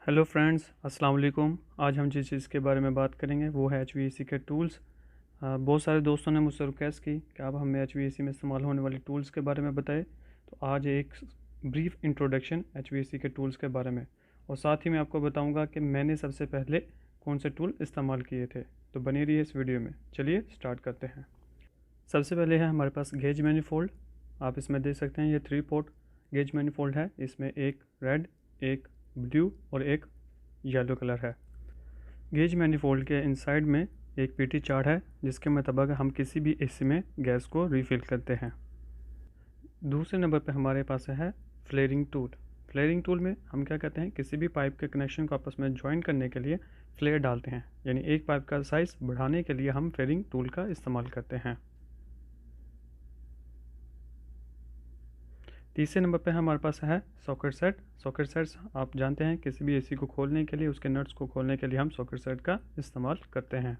Hello friends, अस्सलाम वालेकुम। आज हम जिस चीज़ के बारे में बात करेंगे वो है HVAC के टूल्स। बहुत सारे दोस्तों ने मुझसे रिक्वेस्ट की कि आप हमें HVAC में इस्तेमाल होने वाले टूल्स के बारे में बताएं। तो आज एक ब्रीफ इंट्रोडक्शन HVAC के टूल्स के बारे में, और साथ ही मैं आपको बताऊंगा कि मैंने सबसे पहले कौन से टूल इस्तेमाल किए थे। तो बनी रहिए इस वीडियो में। चलिए स्टार्ट करते हैं। सबसे पहले है हमारे पास गेज मैनिफोल्ड। आप इसमें देख सकते हैं ये 3 पोर्ट गेज मैनिफोल्ड है। इसमें एक रेड, एक ब्लू और एक येलो कलर है। गेज मैनिफोल्ड के इनसाइड में एक पीटी चार्ट है जिसके मुताबिक हम किसी भी एसी में गैस को रिफ़िल करते हैं। दूसरे नंबर पर हमारे पास है फ्लेयरिंग टूल। फ्लेयरिंग टूल में हम क्या करते हैं, किसी भी पाइप के कनेक्शन को आपस में ज्वाइन करने के लिए फ्लेयर डालते हैं, यानी एक पाइप का साइज़ बढ़ाने के लिए हम फ्लेयरिंग टूल का इस्तेमाल करते हैं। तीसरे नंबर पे हमारे पास है सॉकेट सेट। सॉकेट सेट्स आप जानते हैं, किसी भी एसी को खोलने के लिए, उसके नट्स को खोलने के लिए हम सॉकेट सेट का इस्तेमाल करते हैं।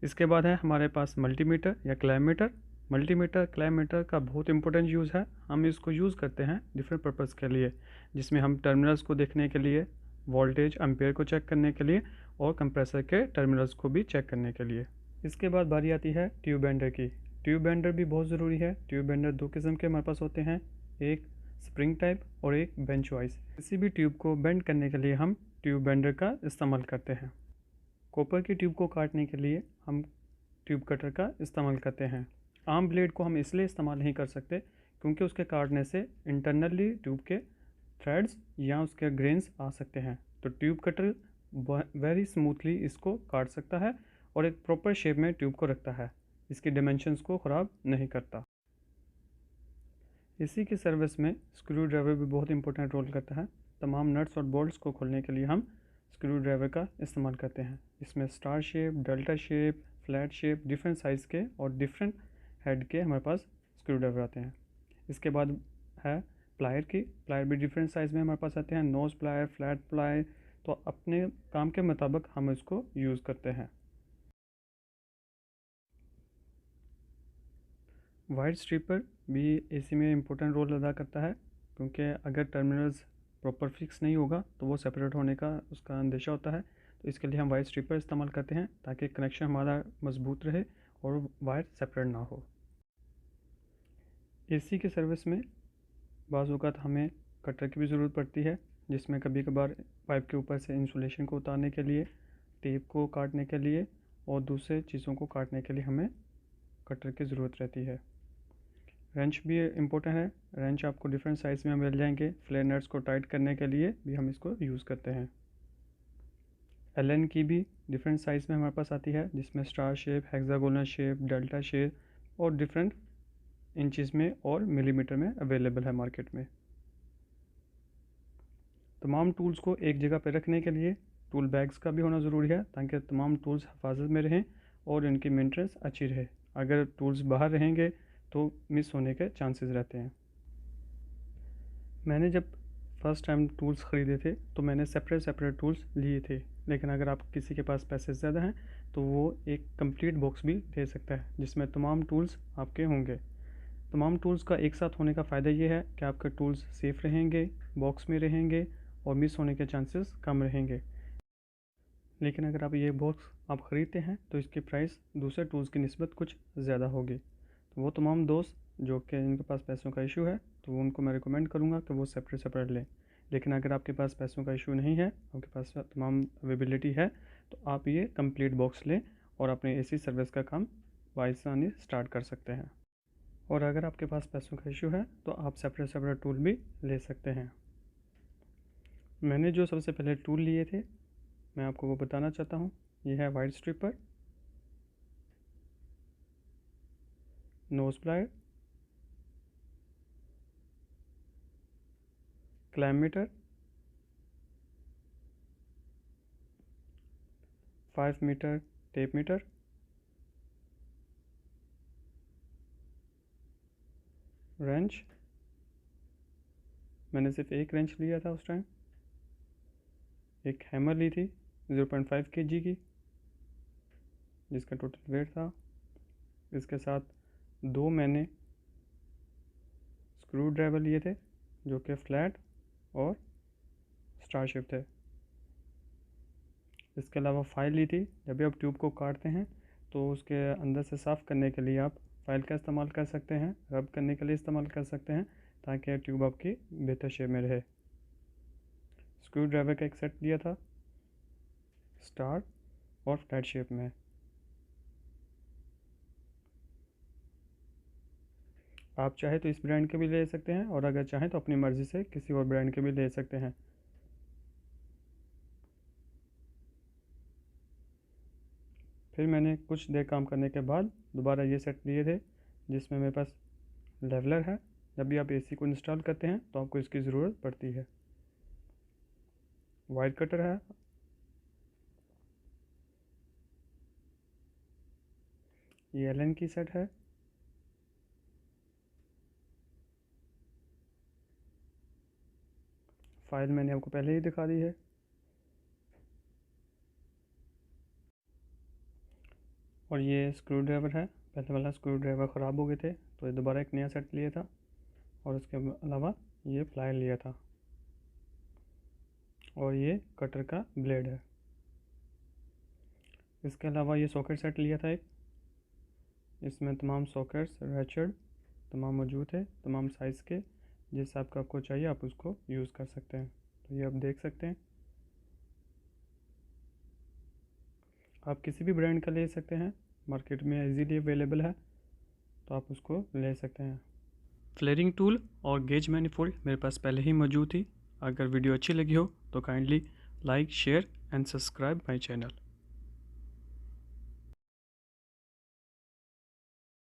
इसके बाद है हमारे पास मल्टीमीटर या क्लाइमीटर। मल्टीमीटर क्लाइमीटर का बहुत इंपॉर्टेंट यूज़ है। हम इसको यूज़ करते हैं डिफरेंट पर्पज़ के लिए, जिसमें हम टर्मिनल्स को देखने के लिए, वोल्टेज एम्पेयर को चेक करने के लिए और कंप्रेसर के टर्मिनल्स को भी चेक करने के लिए। इसके बाद बारी आती है ट्यूब बेंडर की। ट्यूब बेंडर भी बहुत ज़रूरी है। ट्यूब बेंडर दो किस्म के हमारे पास होते हैं, एक स्प्रिंग टाइप और एक बेंच वाइज। किसी भी ट्यूब को बेंड करने के लिए हम ट्यूब बेंडर का इस्तेमाल करते हैं। कॉपर की ट्यूब को काटने के लिए हम ट्यूब कटर का इस्तेमाल करते हैं। आम ब्लेड को हम इसलिए इस्तेमाल नहीं कर सकते क्योंकि उसके काटने से इंटरनली ट्यूब के थ्रेड्स या उसके ग्रेन्स आ सकते हैं। तो ट्यूब कटर वेरी स्मूथली इसको काट सकता है और एक प्रॉपर शेप में ट्यूब को रखता है, इसकी डायमेंशंस को ख़राब नहीं करता। इसी की सर्विस में स्क्रू ड्राइवर भी बहुत इंपॉर्टेंट रोल करता है। तमाम नट्स और बोल्ट्स को खोलने के लिए हम स्क्रू ड्राइवर का इस्तेमाल करते हैं। इसमें star shape, delta shape, flat shape, different size के और डिफरेंट हेड के हमारे पास स्क्रू ड्राइवर आते हैं। इसके बाद है प्लायर की। प्लायर भी डिफरेंट साइज़ में हमारे पास आते हैं, नोज प्लायर, फ्लैट प्लायर। तो अपने काम के मुताबिक हम इसको यूज़ करते हैं। वायर स्ट्रिपर भी एसी में इम्पोर्टेंट रोल अदा करता है, क्योंकि अगर टर्मिनल्स प्रॉपर फिक्स नहीं होगा तो वो सेपरेट होने का उसका अंदेशा होता है। तो इसके लिए हम वायर स्ट्रिपर इस्तेमाल करते हैं ताकि कनेक्शन हमारा मजबूत रहे और वायर सेपरेट ना हो। एसी की सर्विस में बाज़ औक़ात हमें कटर की भी ज़रूरत पड़ती है, जिसमें कभी कभार पाइप के ऊपर से इंसुलेशन को उतारने के लिए, टेप को काटने के लिए और दूसरे चीज़ों को काटने के लिए हमें कटर की ज़रूरत रहती है। रेंच भी इम्पोर्टेंट है। रेंच आपको डिफरेंट साइज़ में मिल जाएंगे। फ्लेयर नट्स को टाइट करने के लिए भी हम इसको यूज़ करते हैं। एलन की भी डिफरेंट साइज़ में हमारे पास आती है, जिसमें star shape, hexagonal shape, delta shape और डिफरेंट इंचज़ में और मिलीमीटर में अवेलेबल है मार्केट में। तमाम टूल्स को एक जगह पर रखने के लिए टूल बैग्स का भी होना ज़रूरी है, ताकि तमाम टूल्स हिफाजत में रहें और इनकी मेंटेनेंस अच्छी रहे। अगर टूल्स बाहर रहेंगे तो मिस होने के चांसेस रहते हैं। मैंने जब फर्स्ट टाइम टूल्स ख़रीदे थे तो मैंने सेपरेट टूल्स लिए थे, लेकिन अगर आप किसी के पास पैसे ज़्यादा हैं तो वो एक कंप्लीट बॉक्स भी दे सकता है, जिसमें तमाम टूल्स आपके होंगे। तमाम टूल्स का एक साथ होने का फ़ायदा ये है कि आपके टूल्स सेफ़ रहेंगे, बॉक्स में रहेंगे और मिस होने के चांसेस कम रहेंगे। लेकिन अगर आप ये बॉक्स आप ख़रीदते हैं तो इसकी प्राइस दूसरे टूल्स की निस्बत कुछ ज़्यादा होगी। तो वो तमाम दोस्त जो कि जिनके पास पैसों का इशू है, तो उनको मैं रिकमेंड करूँगा कि वो सेपरेट लें। लेकिन अगर आपके पास पैसों का इशू नहीं है, आपके पास तमाम अवेलेबिलिटी है, तो आप ये कंप्लीट बॉक्स लें और अपने एसी सर्विस का काम बाइसानी स्टार्ट कर सकते हैं। और अगर आपके पास पैसों का इशू है तो आप सेपरेट टूल भी ले सकते हैं। मैंने जो सबसे पहले टूल लिए थे मैं आपको वो बताना चाहता हूँ। ये है wire stripper, nose plier, clamp 5 metre tape metre, wrench. मैंने सिर्फ एक रेंच लिया था उस टाइम। एक हैमर ली थी 0.5 kg की, जिसका टोटल वेट था। इसके साथ दो मैंने स्क्रू ड्राइवर लिए थे, जो कि फ्लैट और स्टारशिप थे। इसके अलावा फाइल ली थी। जब भी आप ट्यूब को काटते हैं तो उसके अंदर से साफ़ करने के लिए आप फाइल का इस्तेमाल कर सकते हैं, रब करने के लिए इस्तेमाल कर सकते हैं, ताकि ट्यूब आपकी बेहतर शेप में रहे। स्क्रू ड्राइवर का एक सेट लिया था, स्टार और फ्लैट शेप में। आप चाहे तो इस ब्रांड के भी ले सकते हैं, और अगर चाहें तो अपनी मर्ज़ी से किसी और ब्रांड के भी ले सकते हैं। फिर मैंने कुछ देर काम करने के बाद दोबारा ये सेट लिए थे, जिसमें मेरे पास लेवलर है। जब भी आप एसी को इंस्टॉल करते हैं तो आपको इसकी ज़रूरत पड़ती है। वायर कटर है, ये एलन की सेट है। फाइल मैंने आपको पहले ही दिखा दी है। और ये स्क्रू ड्राइवर है, पहले वाला स्क्रू ड्राइवर ख़राब हो गए थे तो ये दोबारा एक नया सेट लिया था। और उसके अलावा ये प्लाई लिया था, और ये कटर का ब्लेड है। इसके अलावा ये सॉकेट सेट लिया था एक, इसमें तमाम सॉकेट्स रैचेड तमाम मौजूद है, तमाम साइज़ के। जिस हिसाब का आपको चाहिए आप उसको यूज़ कर सकते हैं। तो ये आप देख सकते हैं, आप किसी भी ब्रांड का ले सकते हैं, मार्केट में इजीली अवेलेबल है, तो आप उसको ले सकते हैं। फ्लेयरिंग टूल और गेज मैनिफोल्ड मेरे पास पहले ही मौजूद थी। अगर वीडियो अच्छी लगी हो तो kindly like, share and subscribe my channel.